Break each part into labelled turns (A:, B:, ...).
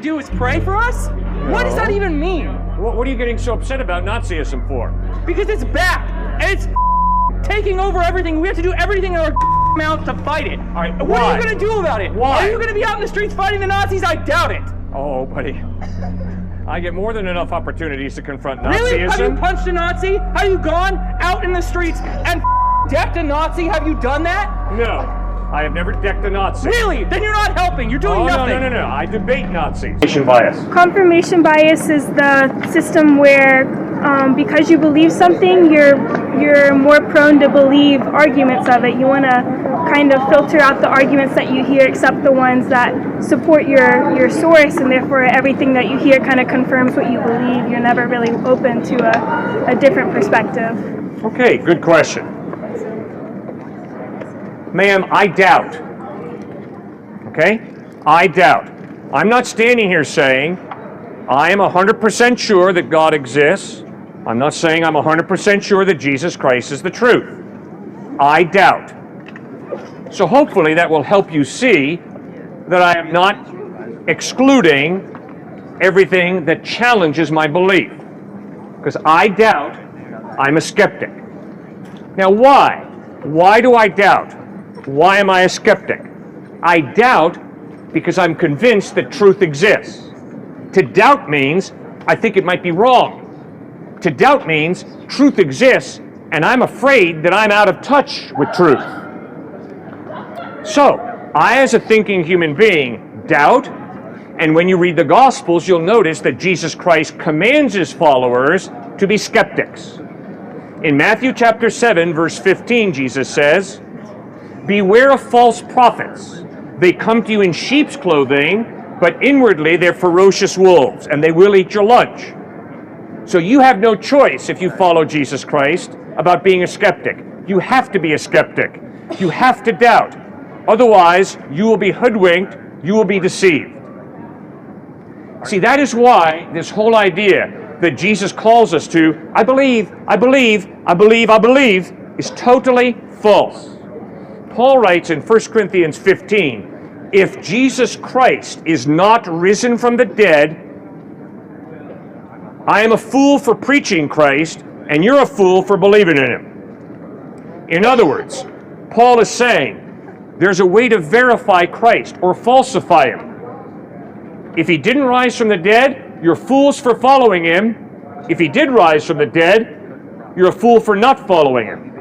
A: do is pray for us? No. What does that even mean?
B: What are you getting so upset about Nazism for?
A: Because it's back, and it's taking over everything. We have to do everything in our mouth to fight it.
B: All right,
A: what are you going to do about it?
B: Why?
A: Are you going to be out in the streets fighting the Nazis? I doubt it.
B: Oh, buddy. I get more than enough opportunities to confront Nazism.
A: Really? Have you punched a Nazi? Have you gone out in the streets and decked a Nazi? Have you done that?
B: No. I have never decked a Nazi.
A: Really? Then you're not helping. You're doing nothing.
B: No. I debate Nazis. Confirmation bias.
C: Confirmation bias is the system where because you believe something, you're more prone to believe arguments of it. You want to kind of filter out the arguments that you hear, except the ones that support your source, and therefore everything that you hear kind of confirms what you believe. You're never really open to a different perspective.
B: Okay, good question. Ma'am, I doubt. Okay? I doubt. I'm not standing here saying I am 100% sure that God exists. I'm not saying I'm 100% sure that Jesus Christ is the truth. I doubt. So hopefully that will help you see that I am not excluding everything that challenges my belief. Because I doubt, I'm a skeptic. Now why? Why do I doubt? Why am I a skeptic? I doubt because I'm convinced that truth exists. To doubt means I think it might be wrong. To doubt means truth exists and I'm afraid that I'm out of touch with truth. So, I as a thinking human being doubt, and when you read the Gospels, you'll notice that Jesus Christ commands his followers to be skeptics. In Matthew chapter 7, verse 15, Jesus says, "Beware of false prophets. They come to you in sheep's clothing, but inwardly they're ferocious wolves, and they will eat your lunch." So you have no choice if you follow Jesus Christ about being a skeptic. You have to be a skeptic. You have to doubt. Otherwise, you will be hoodwinked, you will be deceived. See, that is why this whole idea that Jesus calls us to, I believe, is totally false. Paul writes in 1 Corinthians 15, if Jesus Christ is not risen from the dead, I am a fool for preaching Christ, and you're a fool for believing in him. In other words, Paul is saying there's a way to verify Christ or falsify him. If he didn't rise from the dead, you're fools for following him. If he did rise from the dead, you're a fool for not following him.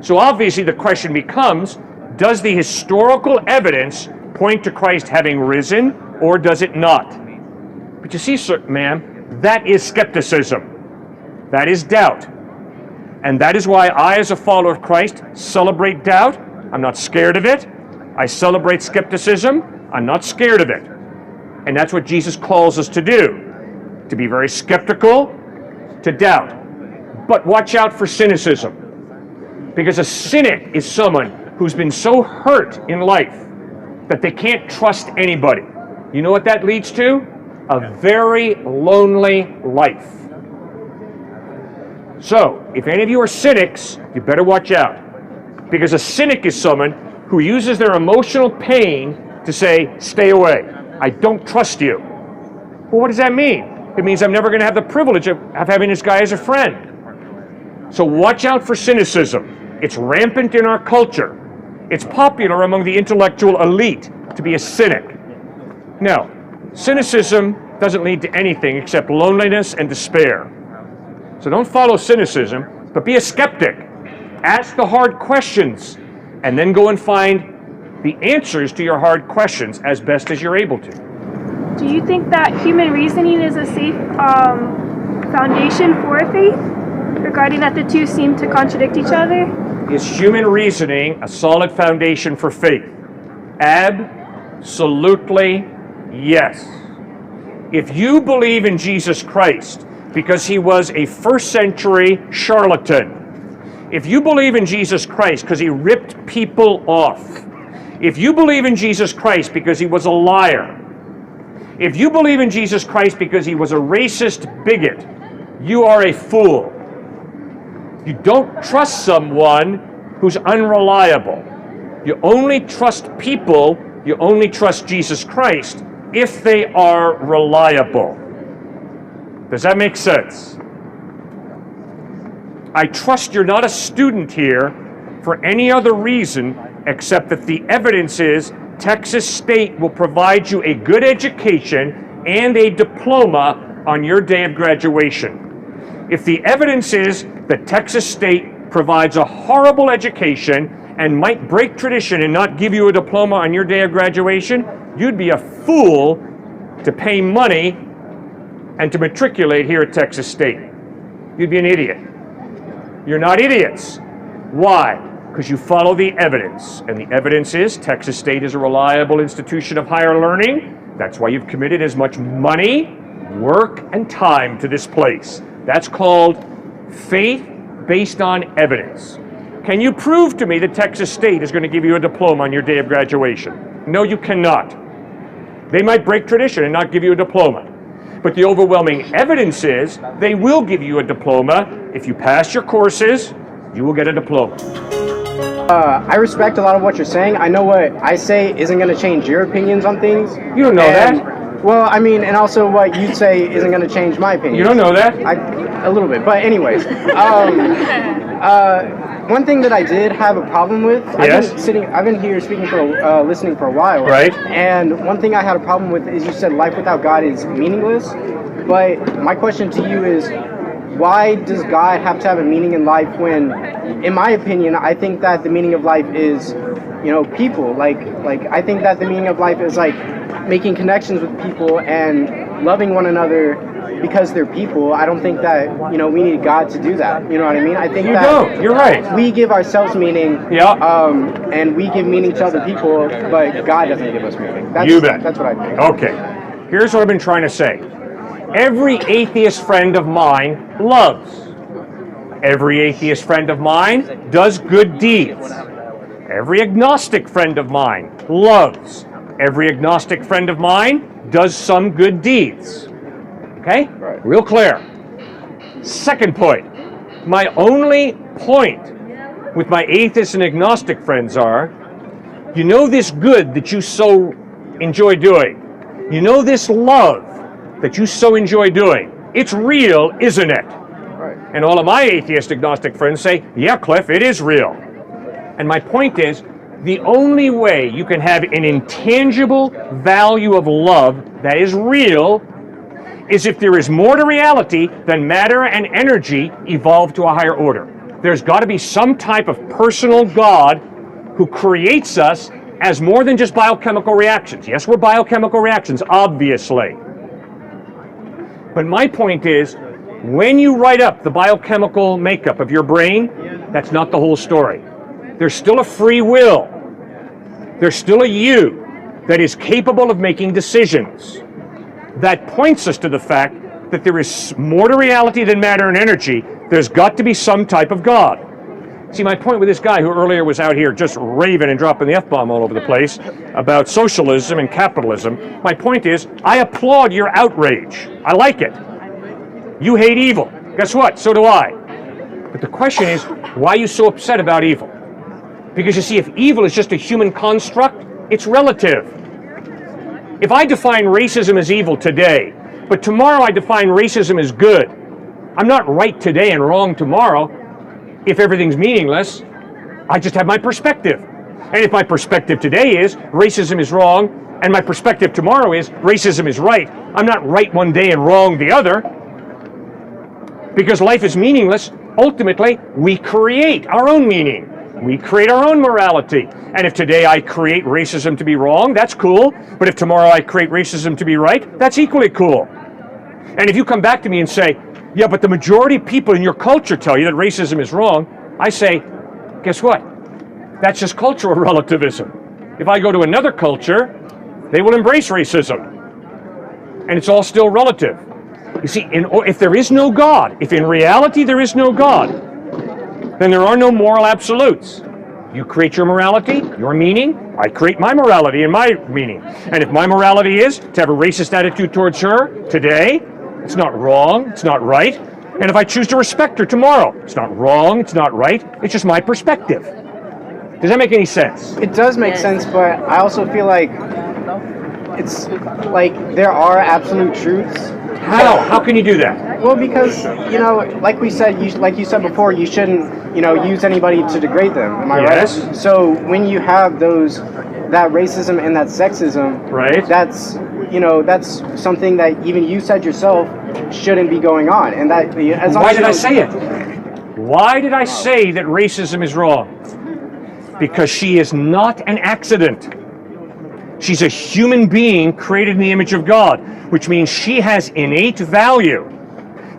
B: So obviously the question becomes, does the historical evidence point to Christ having risen, or does it not? But you see, sir, ma'am, that is skepticism. That is doubt. And that is why I, as a follower of Christ, celebrate doubt. I'm not scared of it. I celebrate skepticism. I'm not scared of it. And that's what Jesus calls us to do. To be very skeptical, to doubt. But watch out for cynicism. Because a cynic is someone who's been so hurt in life that they can't trust anybody. You know what that leads to? A very lonely life. So, if any of you are cynics, you better watch out. Because a cynic is someone who uses their emotional pain to say, stay away. I don't trust you. Well, what does that mean? It means I'm never going to have the privilege of having this guy as a friend. So watch out for cynicism. It's rampant in our culture. It's popular among the intellectual elite to be a cynic. Now, cynicism doesn't lead to anything except loneliness and despair. So don't follow cynicism, but be a skeptic. Ask the hard questions, and then go and find the answers to your hard questions as best as you're able to.
C: Do you think that human reasoning is a safe foundation for faith, regarding that the two seem to contradict each other?
B: Is human reasoning a solid foundation for faith? Absolutely yes. If you believe in Jesus Christ because he was a first century charlatan, if you believe in Jesus Christ because he ripped people off, if you believe in Jesus Christ because he was a liar, if you believe in Jesus Christ because he was a racist bigot, you are a fool. You don't trust someone who's unreliable. You only trust people, you only trust Jesus Christ if they are reliable. Does that make sense? I trust you're not a student here for any other reason except that the evidence is Texas State will provide you a good education and a diploma on your day of graduation. If the evidence is that Texas State provides a horrible education and might break tradition and not give you a diploma on your day of graduation, you'd be a fool to pay money and to matriculate here at Texas State. You'd be an idiot. You're not idiots. Why? Because you follow the evidence. And the evidence is Texas State is a reliable institution of higher learning. That's why you've committed as much money, work, and time to this place. That's called faith based on evidence. Can you prove to me that Texas State is going to give you a diploma on your day of graduation? No, you cannot. They might break tradition and not give you a diploma. But the overwhelming evidence is they will give you a diploma. If you pass your courses, you will get a diploma.
D: I respect a lot of what you're saying. I know what I say isn't going to change your opinions on things.
B: You don't know that.
D: Well, I mean, and also what you say isn't going to change my opinion.
B: You don't know that.
D: A little bit, but anyways. One thing that I did have a problem with.
B: Yes.
D: I've been here listening for a while.
B: Right.
D: And one thing I had a problem with is you said life without God is meaningless. But my question to you is, why does God have to have a meaning in life when, in my opinion, I think that the meaning of life is, people. Like I think that the meaning of life is like making connections with people and loving one another because they're people. I don't think that, we need God to do that. You know what I mean? I think
B: You're right.
D: We give ourselves meaning.
B: Yeah.
D: And we give meaning to other people, but God doesn't give us meaning.
B: You bet.
D: That's what I think.
B: Okay. Here's what I've been trying to say. Every atheist friend of mine loves. Every atheist friend of mine does good deeds. Every agnostic friend of mine loves. Every agnostic friend of mine does some good deeds. Okay?
D: Right.
B: Real clear. Second point. My only point with my atheist and agnostic friends are, this good that you so enjoy doing. This love that you so enjoy doing. It's real, isn't it?
D: Right.
B: And all of my atheist agnostic friends say, yeah, Cliff, it is real. And my point is, the only way you can have an intangible value of love that is real is if there is more to reality than matter and energy evolved to a higher order. There's got to be some type of personal God who creates us as more than just biochemical reactions. Yes, we're biochemical reactions, obviously. But my point is, when you write up the biochemical makeup of your brain, that's not the whole story. There's still a free will. There's still a you that is capable of making decisions. That points us to the fact that there is more to reality than matter and energy. There's got to be some type of God. See, my point with this guy who earlier was out here just raving and dropping the F-bomb all over the place about socialism and capitalism, my point is, I applaud your outrage. I like it. You hate evil. Guess what? So do I. But the question is, why are you so upset about evil? Because you see, if evil is just a human construct, it's relative. If I define racism as evil today, but tomorrow I define racism as good, I'm not right today and wrong tomorrow. If everything's meaningless, I just have my perspective. And if my perspective today is racism is wrong, and my perspective tomorrow is racism is right, I'm not right one day and wrong the other. Because life is meaningless, ultimately, we create our own meaning. We create our own morality. And if today I create racism to be wrong, that's cool. But if tomorrow I create racism to be right, that's equally cool. And if you come back to me and say, yeah, but the majority of people in your culture tell you that racism is wrong, I say, guess what? That's just cultural relativism. If I go to another culture, they will embrace racism. And it's all still relative. You see, if there is no God, if in reality there is no God, then there are no moral absolutes. You create your morality, your meaning, I create my morality and my meaning. And if my morality is to have a racist attitude towards her today, it's not wrong, it's not right. And if I choose to respect her tomorrow, it's not wrong, it's not right, it's just my perspective. Does that make any sense?
D: It does make sense, but I also feel like it's like there are absolute truths.
B: How can you do that?
D: Well, because like we said, like you said before, you shouldn't use anybody to degrade them. Am I
B: Yes.
D: right? So when you have that racism and that sexism,
B: Right.
D: That's something that even you said yourself shouldn't be going on. And that as long
B: Why
D: as
B: did I say it? Why did I say that racism is wrong? Because she is not an accident. She's a human being created in the image of God, which means she has innate value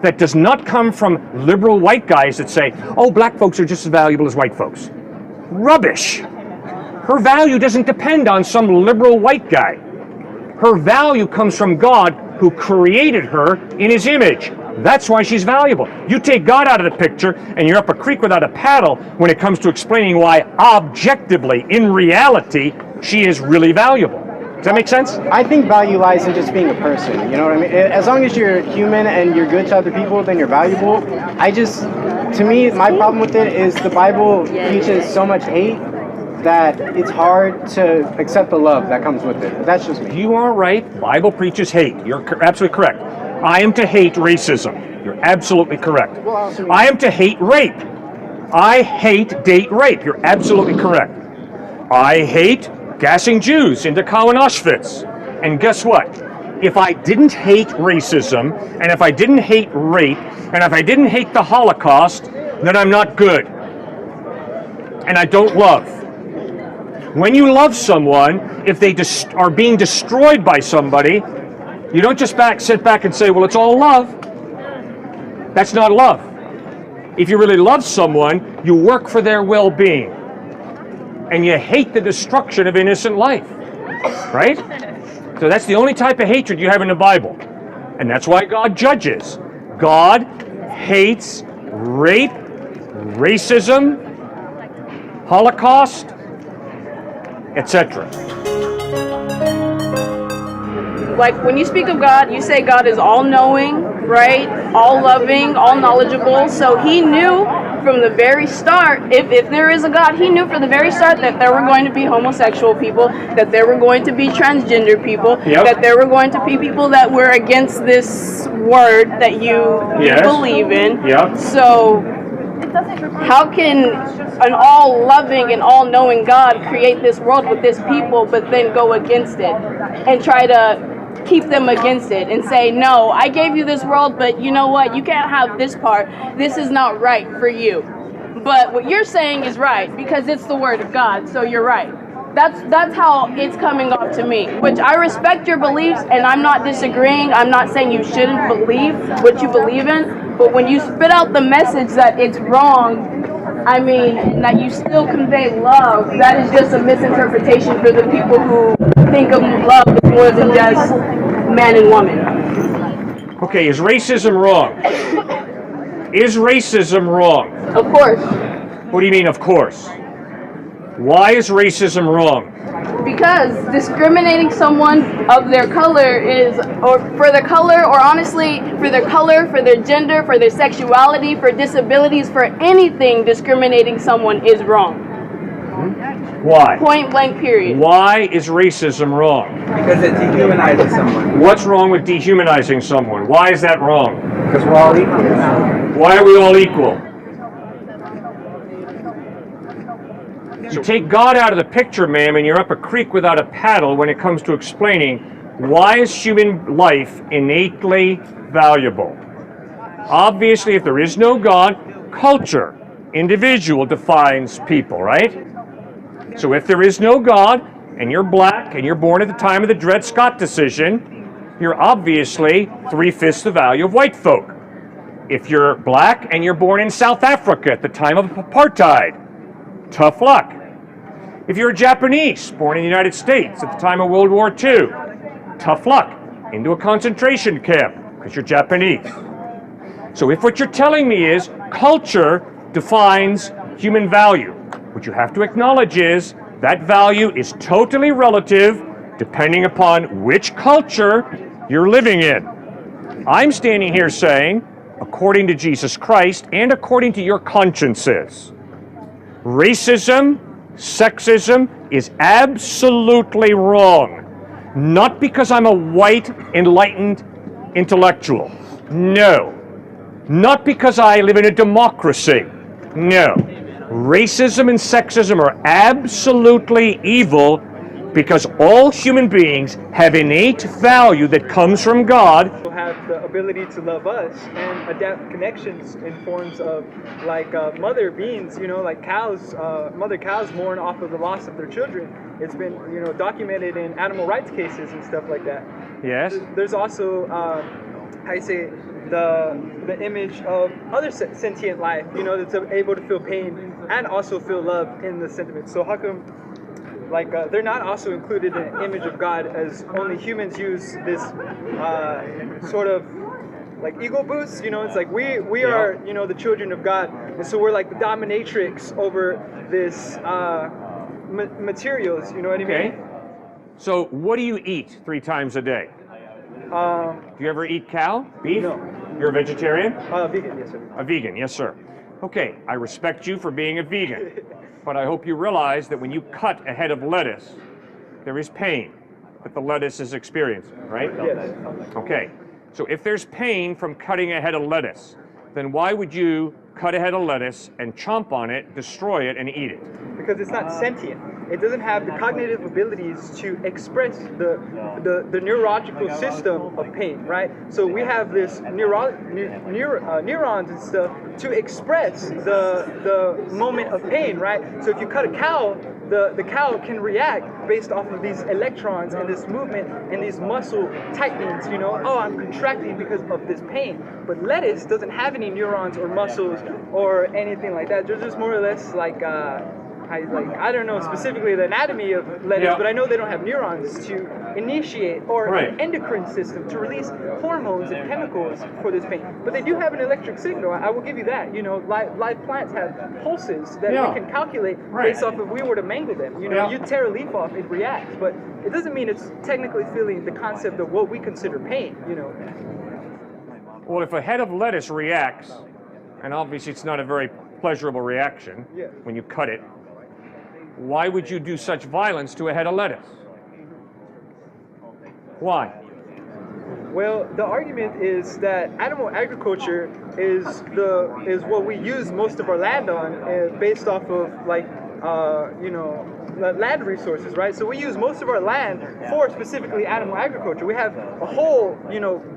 B: that does not come from liberal white guys that say, oh, black folks are just as valuable as white folks. Rubbish. Her value doesn't depend on some liberal white guy. Her value comes from God, who created her in his image. That's why she's valuable. You take God out of the picture and you're up a creek without a paddle when it comes to explaining why objectively, in reality, she is really valuable. Does that make sense?
D: I think value lies in just being a person. You know what I mean? As long as you're human and you're good to other people, then you're valuable. To me, my problem with it is the Bible teaches so much hate that it's hard to accept the love that comes with it. That's just me.
B: You are right. Bible preaches hate. You're absolutely correct. I am to hate racism. You're absolutely correct. I am to hate rape. I hate date rape. You're absolutely correct. I hate gassing Jews into Dachau and Auschwitz. And guess what? If I didn't hate racism, and if I didn't hate rape, and if I didn't hate the Holocaust, then I'm not good. And I don't love. When you love someone, if they are being destroyed by somebody, you don't just sit back and say, well, it's all love. That's not love. If you really love someone, you work for their well-being. And you hate the destruction of innocent life. Right? So that's the only type of hatred you have in the Bible. And that's why God judges. God hates rape, racism, Holocaust, etc.
E: Like when you speak of God, you say God is all-knowing, right? All-loving, all-knowledgeable. So he knew from the very start, if there is a God, he knew from the very start that there were going to be homosexual people, that there were going to be transgender people, that there were going to be people that were against this word that you believe in. So how can an all-loving and all-knowing God create this world with this people, but then go against it and try to keep them against it and say, no, I gave you this world, but you know what? You can't have this part. This is not right for you. But what you're saying is right because it's the word of God, so you're right. That's how it's coming off to me, which I respect your beliefs, and I'm not disagreeing. I'm not saying you shouldn't believe what you believe in, but when you spit out the message that it's wrong, I mean, that you still convey love, that is just a misinterpretation for the people who think of love as more than just man and woman.
B: Okay, is racism wrong? Is racism wrong?
E: Of course.
B: What do you mean, of course? Why is racism wrong?
E: Because discriminating someone of their color or for their color, or honestly, for their color, for their gender, for their sexuality, for disabilities, for anything, discriminating someone is wrong.
B: Why?
E: Point blank, period.
B: Why is racism wrong?
F: Because it dehumanizes someone.
B: What's wrong with dehumanizing someone? Why is that wrong?
F: Because we're all equal.
B: Why are we all equal? You take God out of the picture, ma'am, and you're up a creek without a paddle when it comes to explaining why is human life innately valuable. Obviously, if there is no God, culture, individual defines people, right? So if there is no God, and you're black, and you're born at the time of the Dred Scott decision, you're obviously 3/5 the value of white folk. If you're black, and you're born in South Africa at the time of apartheid, tough luck. If you're Japanese, born in the United States at the time of World War II, tough luck. Into a concentration camp, because you're Japanese. So if what you're telling me is culture defines human value, what you have to acknowledge is that value is totally relative depending upon which culture you're living in. I'm standing here saying, according to Jesus Christ and according to your consciences, racism, sexism is absolutely wrong. Not because I'm a white, enlightened intellectual. No. Not because I live in a democracy. No. Racism and sexism are absolutely evil because all human beings have innate value that comes from God.
G: Have the ability to love us and adapt connections in forms of like mother beings, like cows, mother cows mourn off of the loss of their children. It's been, documented in animal rights cases and stuff like that.
B: Yes.
G: There's also, how you say, the image of other sentient life, that's able to feel pain and also feel love in the sentiment. So how come, like, they're not also included in the image of God, as only humans use this sort of like ego boost, it's like we are, the children of God, and so we're like the dominatrix over this materials, you know what I mean?
B: So what do you eat 3 times a day? Do you ever eat cow? Beef?
G: No.
B: You're a vegetarian?
G: Vegan, yes sir.
B: A vegan, yes sir. Okay, I respect you for being a vegan, but I hope you realize that when you cut a head of lettuce, there is pain that the lettuce is experiencing, right?
G: Yes.
B: Okay, so if there's pain from cutting a head of lettuce, then why would you cut a head of lettuce and chomp on it, destroy it, and eat it?
G: Because it's not sentient. It doesn't have the cognitive abilities to express the neurological system of pain, right? So we have this neurons and stuff to express the moment of pain, right? So if you cut a cow, the cow can react based off of these electrons and this movement and these muscle tightenings, oh, I'm contracting because of this pain. But lettuce doesn't have any neurons or muscles or anything like that. They're just more or less like, I don't know specifically the anatomy of lettuce, but I know they don't have neurons to initiate or an endocrine system to release hormones and chemicals for this pain. But they do have an electric signal. I will give you that. Live plants have pulses that we can calculate based off if we were to mangle them. You tear a leaf off, it reacts, but it doesn't mean it's technically feeling the concept of what we consider pain.
B: Well, if a head of lettuce reacts, and obviously it's not a very pleasurable reaction when you cut it, why would you do such violence to a head of lettuce? Why?
G: Well, the argument is that animal agriculture is what we use most of our land on, based off of land resources, right? So we use most of our land for specifically animal agriculture. We have a whole,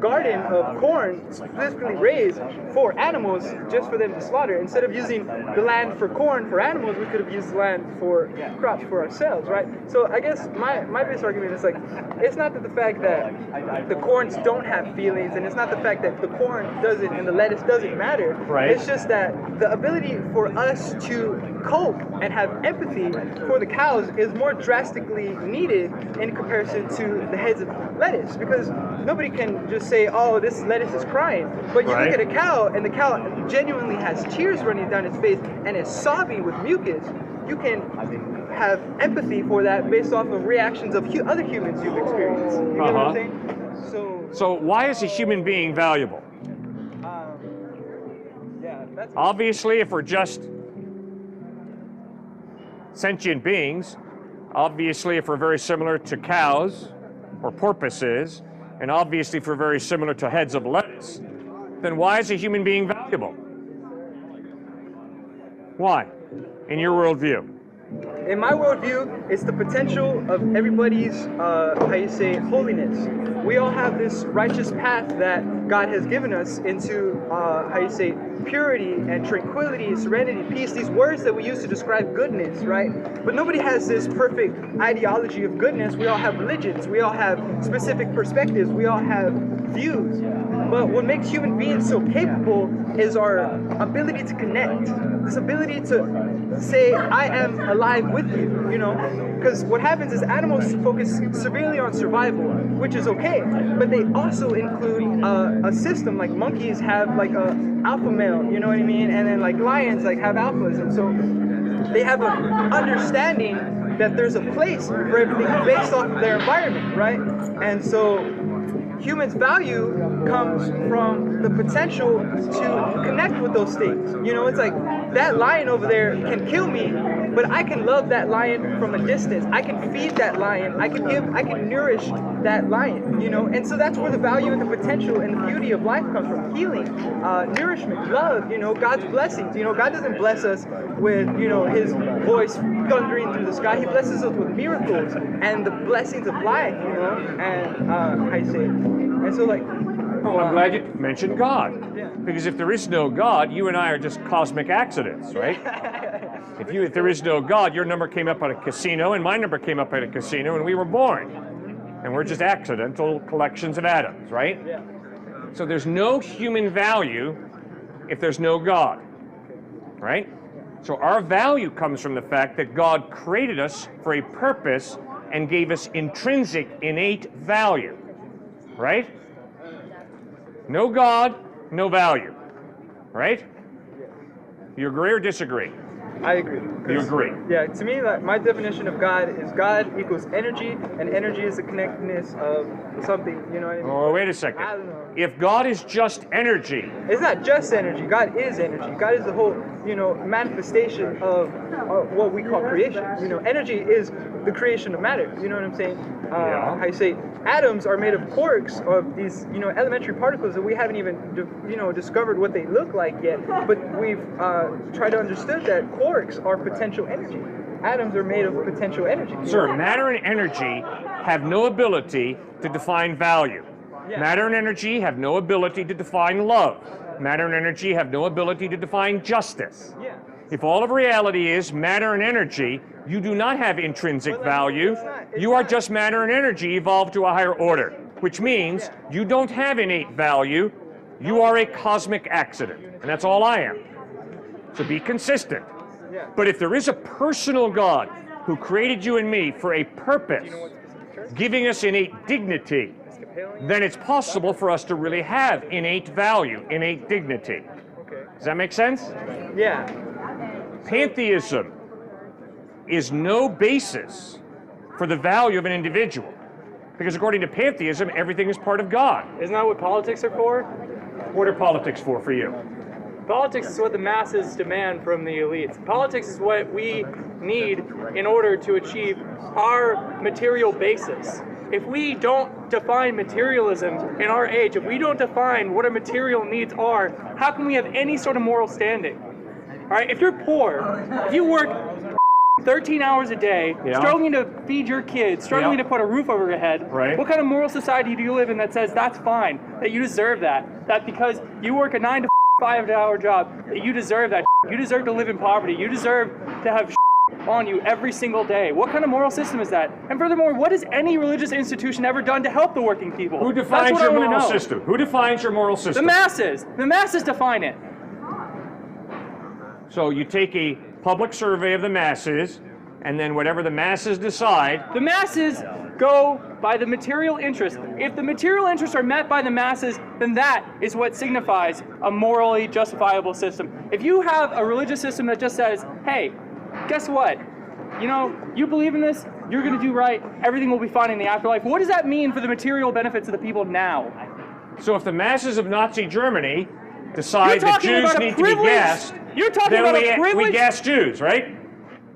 G: garden of corn specifically raised for animals just for them to slaughter. Instead of using the land for corn for animals, we could have used the land for crops for ourselves, right? So I guess my base argument is like, it's not that the fact that the corns don't have feelings, and it's not the fact that the corn doesn't and the lettuce doesn't matter.
B: Right.
G: It's just that the ability for us to cope and have empathy for the cows is more drastically needed in comparison to the heads of lettuce, because nobody can just say, oh, this lettuce is crying, but you look at a cow and the cow genuinely has tears running down its face and is sobbing with mucus. You can have empathy for that based off of reactions of other humans you've experienced. You know what I'm saying?
B: So why is a human being valuable?
G: That's
B: obviously, if we're just sentient beings, obviously if we're very similar to cows or porpoises, and obviously if we're very similar to heads of lettuce, then why is a human being valuable? Why, in your worldview?
G: In my worldview, it's the potential of everybody's, holiness. We all have this righteous path that God has given us into, purity and tranquility, serenity, peace, these words that we use to describe goodness, right? But nobody has this perfect ideology of goodness. We all have religions. We all have specific perspectives. We all have views. But what makes human beings so capable is our ability to connect. This ability to say, I am alive with you, Because what happens is animals focus severely on survival, which is okay. But they also include a system, like monkeys have like a alpha male, you know what I mean? And then like lions like have alphas. And so they have an understanding that there's a place for everything based off of their environment, right? And so humans' value comes from the potential to connect with those states. You know, it's like that lion over there can kill me, but I can love that lion from a distance. I can feed that lion. I can nourish that lion, you know? And so that's where the value and the potential and the beauty of life comes from. Healing, nourishment, love, you know, God's blessings. You know, God doesn't bless us with, you know, his voice thundering through the sky. He blesses us with miracles and the blessings of life, you know? And how you say it? And so like,
B: well, I'm glad you mentioned God.
G: Yeah.
B: Because if there is no God, you and I are just cosmic accidents, right? If there is no God, your number came up at a casino and my number came up at a casino and we were born. And we're just accidental collections of atoms, right?
G: Yeah.
B: So there's no human value if there's no God, right? So our value comes from the fact that God created us for a purpose and gave us intrinsic, innate value, right? No God, no value, right? You agree or disagree?
G: I agree.
B: You agree?
G: Yeah, to me, like, my definition of God is God equals energy, and energy is the connectedness of something, you know what I mean?
B: Oh, wait a second.
G: I don't know.
B: If God is just energy,
G: It's not just energy. God is energy. God is the whole, you know, manifestation of what we call creation. You know, energy is the creation of matter. You know what I'm saying?
B: Yeah.
G: How you say atoms are made of quarks, of these, you know, elementary particles that we haven't even, you know, discovered what they look like yet. But we've tried to understand that quarks are potential energy. Atoms are made of potential energy.
B: sir, matter and energy have no ability to define value.
G: Yeah.
B: Matter and energy have no ability to define love. Matter and energy have no ability to define justice.
G: Yeah.
B: If all of reality is matter and energy, you do not have intrinsic
G: Well,
B: value.
G: it's
B: You are
G: not.
B: just matter and energy evolved to a higher order, which means you don't have innate value. You are a cosmic accident, and that's all I am. So be consistent.
G: Yeah.
B: But if there is a personal God who created you and me for a purpose, giving us innate dignity, then it's possible for us to really have innate value, innate dignity.
G: Okay.
B: Does that make sense?
G: Yeah.
B: Pantheism is no basis for the value of an individual. Because according to pantheism, everything is part of God.
A: Isn't that what politics are for?
B: What are politics for you?
A: Politics is what the masses demand from the elites. Politics is what we need in order to achieve our material basis. If we don't define materialism in our age, if we don't define what our material needs are, how can we have any sort of moral standing? All right, if you're poor, if you work 13 hours a day,
B: Yeah.
A: struggling to feed your kids, struggling
B: Yeah.
A: to put a roof over your head,
B: Right.
A: what kind of moral society do you live in that says that's fine, that you deserve that because you work a 9 to 5-hour job, that you deserve that, you deserve to live in poverty, you deserve to have on you every single day? What kind of moral system is that? And furthermore, what has any religious institution ever done to help the working people?
B: Who
A: That's
B: defines
A: what I
B: your
A: wanna
B: moral
A: know.
B: system? Who defines your moral system?
A: The masses. The masses define it.
B: So you take a public survey of the masses, and then whatever the masses decide,
A: The masses go by the material interest. If the material interests are met by the masses, then that is what signifies a morally justifiable system. If you have a religious system that just says, hey, guess what? You know, you believe in this, you're going to do right, everything will be fine in the afterlife. What does that mean for the material benefits of the people now?
B: so if the masses of Nazi Germany decide
A: You're
B: that
A: talking
B: Jews
A: about a
B: need to be
A: privilege-
B: gassed,
A: You're talking
B: then
A: about a
B: we
A: privilege.
B: gas Jews, right?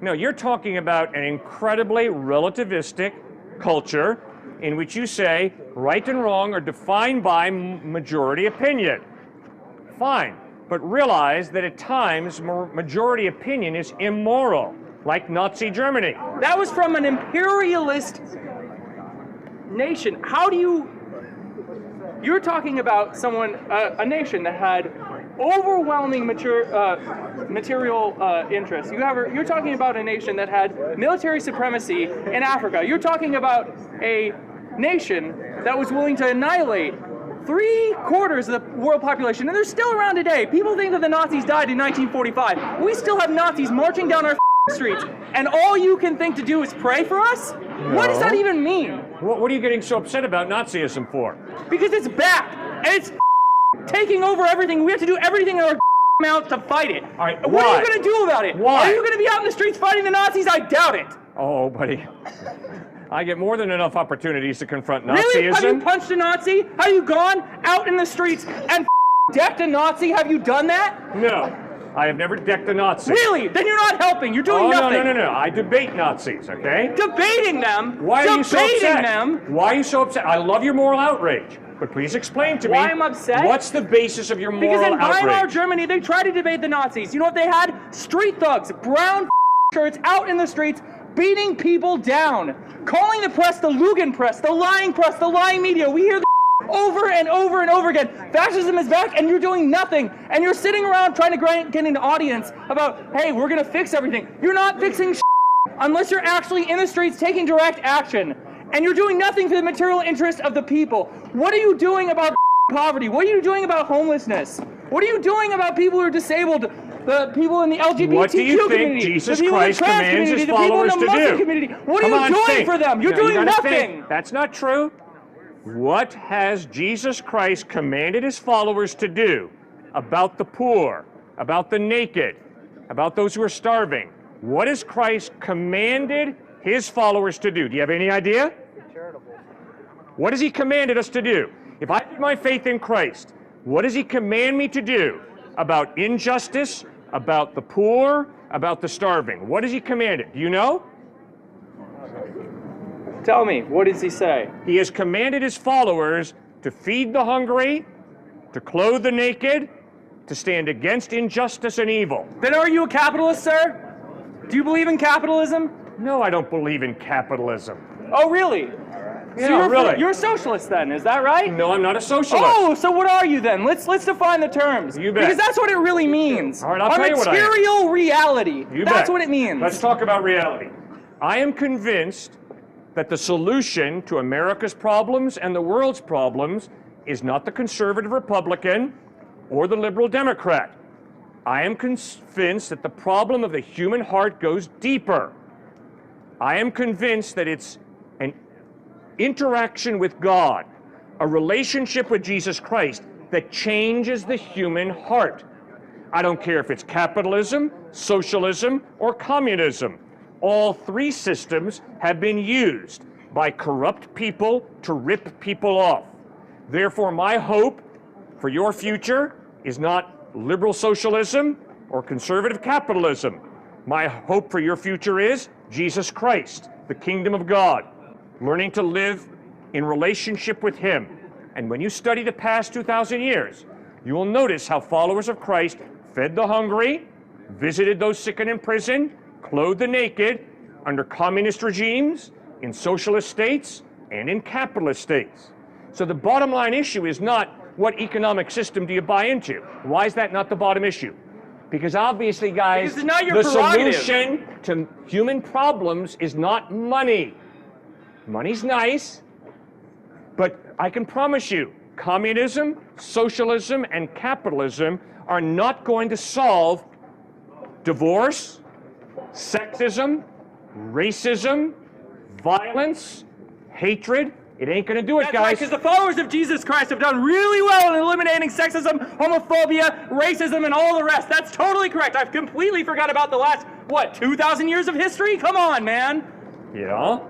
B: No, you're talking about an incredibly relativistic culture in which you say right and wrong are defined by majority opinion. Fine, but realize that at times majority opinion is immoral, like Nazi Germany.
A: That was from an imperialist nation. How do you... You're talking about someone, a nation that had overwhelming material interests. You're talking about a nation that had military supremacy in Africa. You're talking about a nation that was willing to annihilate 3/4 of the world population, and they're still around today. People think that the Nazis died in 1945. We still have Nazis marching down our streets, and all you can think to do is pray for us? What does that even mean?
B: What are you getting so upset about Nazism for?
A: Because it's back, and it's taking over everything. We have to do everything in our mouth to fight it.
B: All right,
A: What are
B: why?
A: you going to do about it?
B: Why?
A: Are you going to be out in the streets fighting the Nazis? I doubt it.
B: Oh, buddy. I get more than enough opportunities to confront Nazism.
A: Really? Have you punched a Nazi? Have you gone out in the streets and decked a Nazi? Have you done that?
B: No. I have never decked a Nazi.
A: Really? Then you're not helping. You're doing nothing.
B: No. I debate Nazis, okay?
A: Debating them?
B: Why are you so upset?
A: Them?
B: Why are you so upset? I love your moral outrage, but please explain to me.
A: Why I'm upset?
B: What's the basis of your moral
A: Because in
B: outrage?
A: Weimar, Germany, they tried to debate the Nazis. You know what they had? Street thugs, brown shirts out in the streets, beating people down, calling the press the Lugan press, the lying media. We hear the over and over and over again. Fascism is back, and you're doing nothing. And you're sitting around trying to get an audience about, hey, we're going to fix everything. You're not fixing unless you're actually in the streets taking direct action. And you're doing nothing for the material interest of the people. What are you doing about poverty? What are you doing about homelessness? What are you doing about people who are disabled? The people in the LGBTQ
B: What do you think
A: community,
B: Jesus
A: the people
B: Christ
A: in the trans
B: commands his
A: community, the people in
B: followers
A: the
B: to
A: Muslim
B: do?
A: community? What
B: Come
A: are you
B: on,
A: doing
B: think.
A: for them? You're
B: No, you
A: doing
B: gotta
A: nothing.
B: think. That's not true. What has Jesus Christ commanded his followers to do about the poor, about the naked, about those who are starving? What has Christ commanded his followers to do? Do you have any idea? What has he commanded us to do? If I put my faith in Christ, what does he command me to do about injustice, about the poor, about the starving? What has he commanded? Do you know?
A: Tell me, what does he say?
B: He has commanded his followers to feed the hungry, to clothe the naked, to stand against injustice and evil.
A: Then are you a capitalist, sir? Do you believe in capitalism?
B: No, I don't believe in capitalism.
A: Oh, really?
B: Yeah, really.
A: You're a socialist then, is that right?
B: No, I'm not a socialist.
A: Oh, so what are you then? Let's define the terms.
B: You bet.
A: Because that's what it really means.
B: All right, I'll tell you what I am.
A: material reality.
B: You
A: That's
B: bet.
A: what it means.
B: Let's talk about reality. I am convinced that the solution to America's problems and the world's problems is not the conservative Republican or the liberal Democrat. I am convinced that the problem of the human heart goes deeper. I am convinced that it's an interaction with God, a relationship with Jesus Christ that changes the human heart. I don't care if it's capitalism, socialism, or communism. All three systems have been used by corrupt people to rip people off. Therefore, my hope for your future is not liberal socialism or conservative capitalism. My hope for your future is Jesus Christ, the kingdom of God, learning to live in relationship with him. And when you study the past 2,000 years, you will notice how followers of Christ fed the hungry, visited those sick and in prison, clothed the naked under communist regimes, in socialist states, and in capitalist states. So the bottom line issue is not what economic system do you buy into. Why is that not the bottom issue? Because obviously, guys,
A: Because it's not your prerogative.
B: solution to human problems is not money. Money's nice, but I can promise you, communism, socialism, and capitalism are not going to solve divorce, sexism, racism, violence, hatred. It ain't going to do it,
A: That's
B: guys.
A: right, because the followers of Jesus Christ have done really well in eliminating sexism, homophobia, racism, and all the rest. That's totally correct. I've completely forgot about the last, 2,000 years of history? Come on, man.
B: Yeah?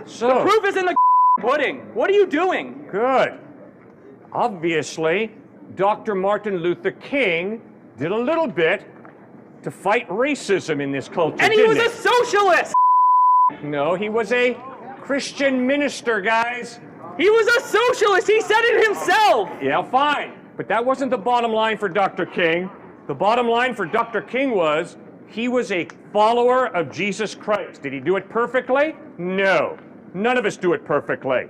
B: So,
A: The proof is in the pudding. What are you doing?
B: good. Obviously, Dr. Martin Luther King did a little bit to fight racism in this culture,
A: And he
B: didn't
A: was a socialist.
B: No, he was a Christian minister, guys.
A: He was a socialist. He said it himself.
B: Yeah, fine. But that wasn't the bottom line for Dr. King. The bottom line for Dr. King was he was a follower of Jesus Christ. Did he do it perfectly? No. None of us do it perfectly.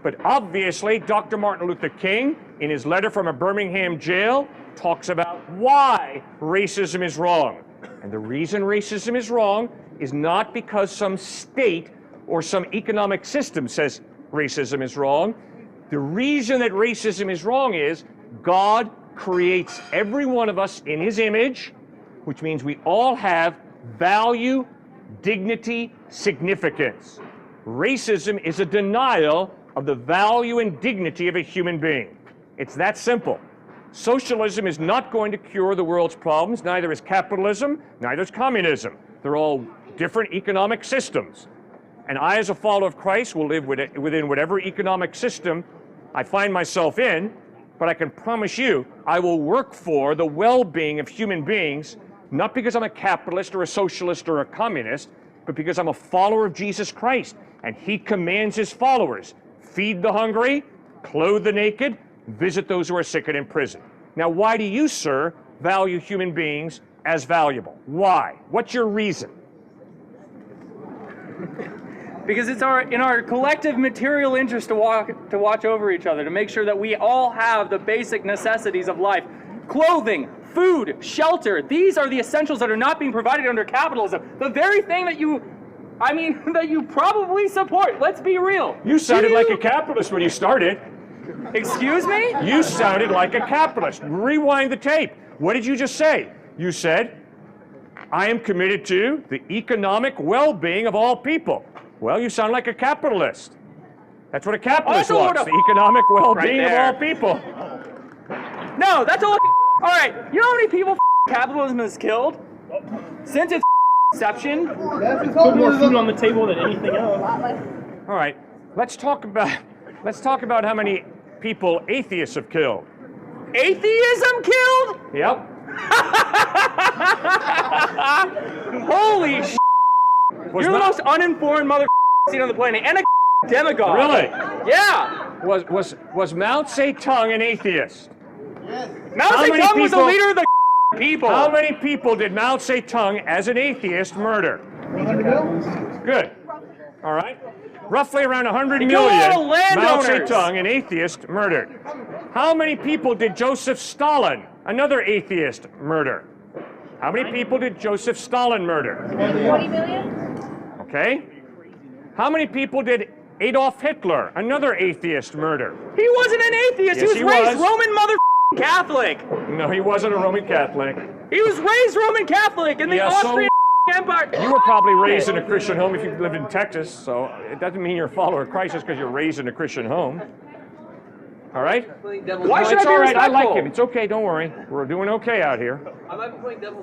B: But obviously, Dr. Martin Luther King, in his letter from a Birmingham jail, talks about why racism is wrong. And the reason racism is wrong is not because some state or some economic system says racism is wrong. The reason that racism is wrong is God creates every one of us in his image, which means we all have value, dignity, significance. Racism is a denial of the value and dignity of a human being. It's that simple. Socialism is not going to cure the world's problems, neither is capitalism, neither is communism. They're all different economic systems. And I, as a follower of Christ, will live within whatever economic system I find myself in, but I can promise you, I will work for the well-being of human beings, not because I'm a capitalist or a socialist or a communist, but because I'm a follower of Jesus Christ. And he commands his followers, feed the hungry, clothe the naked, visit those who are sick and in prison. Now, why do you, sir, value human beings as valuable? Why? What's your reason?
A: Because it's in our collective material interest to watch over each other, to make sure that we all have the basic necessities of life. Clothing, food, shelter, these are the essentials that are not being provided under capitalism. The very thing that that you probably support. Let's be real.
B: You sounded like a capitalist when you started.
A: Excuse me?
B: You sounded like a capitalist. Rewind the tape. What did you just say? You said, I am committed to the economic well-being of all people. Well, you sound like a capitalist. That's what a capitalist wants, the economic well-being of all people.
A: No, that's all. All right, you know how many people capitalism has killed since its inception?
H: Put more food on the table than anything else.
B: All right, let's talk about how many people atheists have killed.
A: Atheism killed?
B: Yep.
A: Holy sh**. You're the most uninformed mother seen on the planet, and a demagogue.
B: Really?
A: Yeah.
B: Was Mao Zedong an atheist?
A: Mao Zedong was the leader of the people.
B: How many people did Mao Zedong, as an atheist, murder? Good. All right. Roughly around 100 million Mao Zedong, an atheist, murdered. How many people did Joseph Stalin, another atheist, murder? How many people did Joseph Stalin murder?
E: 40 million?
B: Okay. How many people did Adolf Hitler, another atheist, murder?
A: He wasn't an atheist.
B: Yes,
A: he was raised Roman mother Catholic.
B: No, he wasn't a Roman Catholic.
A: He was raised Roman Catholic in the Austrian Empire.
B: You were probably raised in a Christian home if you lived in Texas, so it doesn't mean you're a follower of Christ just because you're raised in a Christian home. All right?
A: Why should
B: it's
A: I be
B: all right. I
A: respectful?
B: like him. It's okay. Don't worry. We're doing okay out here.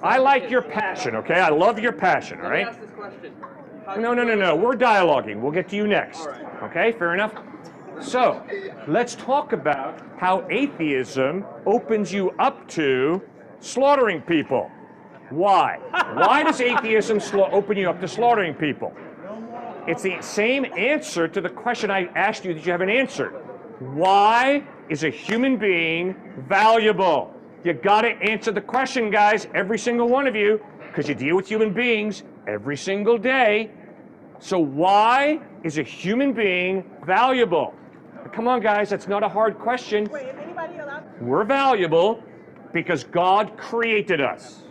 B: I like your passion, okay? I love your passion, all right?
G: Let me ask this question.
B: No. We're dialoguing. We'll get to you next. Okay, fair enough? So, let's talk about how atheism opens you up to slaughtering people. Why? Why does atheism open you up to slaughtering people? It's the same answer to the question I asked you that you haven't answered. Why is a human being valuable? You gotta answer the question, guys, every single one of you, because you deal with human beings every single day. So why is a human being valuable? Come on, guys, that's not a hard question.
I: Wait, is anybody allowed?
B: We're valuable because God created us,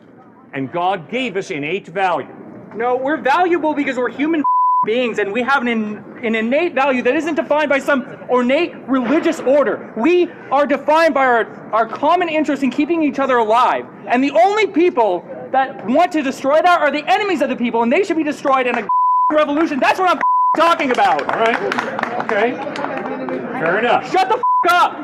B: and God gave us innate value.
A: No, we're valuable because we're human beings, and we have an innate value that isn't defined by some ornate religious order. We are defined by our common interest in keeping each other alive. And the only people that want to destroy that are the enemies of the people, and they should be destroyed in a revolution. That's what I'm talking about.
B: All right. Okay. Fair enough.
A: Shut the up.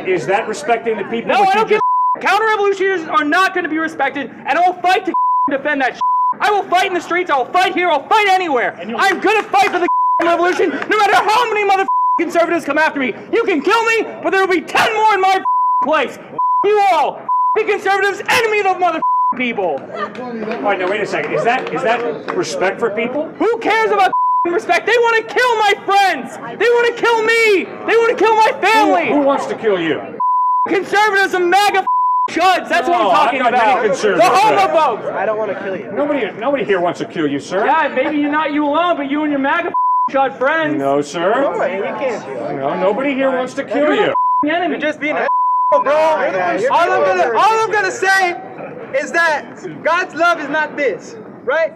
B: Is that respecting the people?
A: No, I don't give a counter-revolutionaries are not going to be respected, and I will fight to defend that. I will fight in the streets. I will fight here. I'll fight anywhere. I'm going to fight for the revolution, no matter how many conservatives come after me. You can kill me, but there will be 10 more in my place. You all, the conservatives, enemy of the people.
B: All right, now wait a second. Is that respect for people?
A: Who cares about respect? They want to kill my friends. They want to kill me. They want to kill my family.
B: Who wants to kill you?
A: Conservatives and MAGA chuds. That's what I'm talking about. The homophobes.
D: I don't want to kill you.
B: Nobody here wants to kill you, sir.
A: Yeah, maybe not you alone, but you and your MAGA chud friends.
B: No, sir.
D: You can't.
B: No, nobody here wants to kill you.
A: Enemy.
G: You're just being a bro. All I'm gonna say is that God's love is not this, right?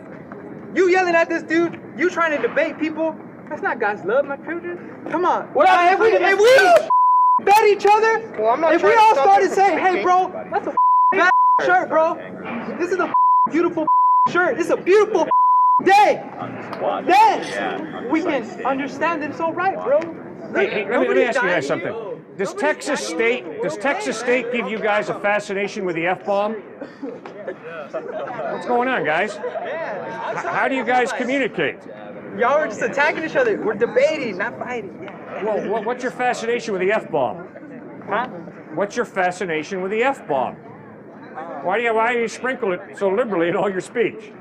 G: You yelling at this dude, you trying to debate people, that's not God's love, my children. Come on. If we bet each other, if we all started saying, hey bro, that's a bad shirt, bro. This is a beautiful shirt. This is a beautiful day. Then we can understand that it's all right, bro.
B: Hey, let me ask you guys something. Does Texas State give you guys a fascination with the F-bomb? What's going on, guys? How do you guys communicate?
G: Y'all are just attacking each other. We're debating, not fighting. Yeah.
B: Well, what's your fascination with the F-bomb?
G: Huh?
B: What's your fascination with the F-bomb? Why do you sprinkle it so liberally in all your speech?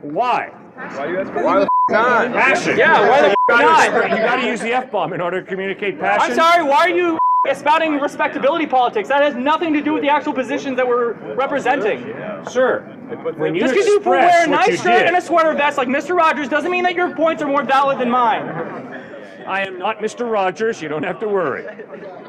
B: Why?
G: Why the not?
B: Passion.
A: Yeah, why the not?
B: You got to use the F-bomb in order to communicate passion.
A: I'm sorry, why are you espouting respectability politics? That has nothing to do with the actual positions that we're representing.
B: Sir, when you
A: Just because you
B: express
A: wear a
B: what you
A: nice shirt
B: did,
A: and a sweater vest like Mr. Rogers doesn't mean that your points are more valid than mine.
B: I am not Mr. Rogers. You don't have to worry.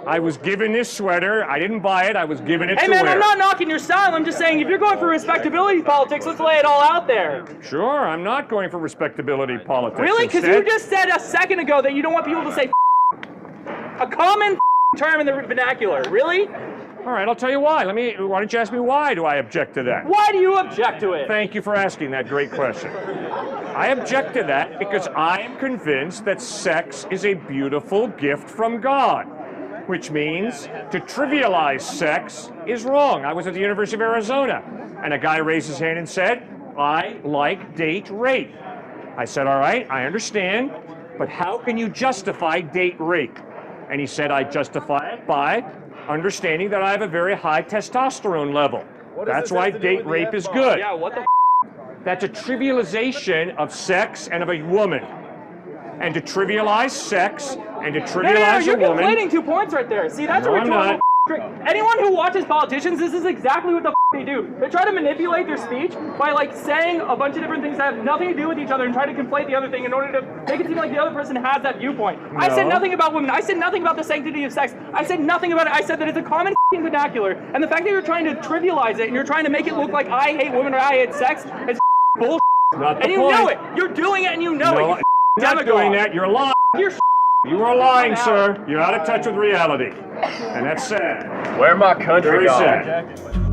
B: I was given this sweater. I didn't buy it. I was given it
A: Hey
B: to
A: man,
B: wear.
A: I'm not knocking your style. I'm just saying if you're going for respectability politics, let's lay it all out there.
B: Sure, I'm not going for respectability politics.
A: Really? Because
B: Instead,
A: you just said a second ago that you don't want people to say a common term in the vernacular. Really?
B: all right, I'll tell you why. Why don't you ask me why do I object to that?
A: Why do you object to it?
B: Thank you for asking that great question. I object to that because I am convinced that sex is a beautiful gift from God, which means to trivialize sex is wrong. I was at the University of Arizona, and a guy raised his hand and said, I like date rape. I said, all right, I understand, but how can you justify date rape? And he said, I justify it by understanding that I have a very high testosterone level. That's why date rape is good.
A: Yeah, what the
B: That's a trivialization of sex and of a woman. And to trivialize sex and to trivialize
A: you're
B: a woman.
A: conflating 2 points right there. See, that's
B: No,
A: a
B: I'm
A: rhetorical
B: not.
A: trick. Anyone who watches politicians, this is exactly what the they do. They try to manipulate their speech by like saying a bunch of different things that have nothing to do with each other and try to conflate the other thing in order to make it seem like the other person has that viewpoint. I said
B: No.
A: nothing about women. I said nothing about the sanctity of sex. I said nothing about it. I said that it's a common vernacular. And the fact that you're trying to trivialize it and you're trying to make it look like I hate women or I hate sex is bullshit.
B: Not the
A: And you
B: point.
A: know it. You're doing it and you know
B: No,
A: it.
B: I'm not doing that. You're lying.
A: You're
B: You are lying, sir. You're out of touch with reality. And that's sad.
I: Where my country
B: Very
I: gone?
B: sad.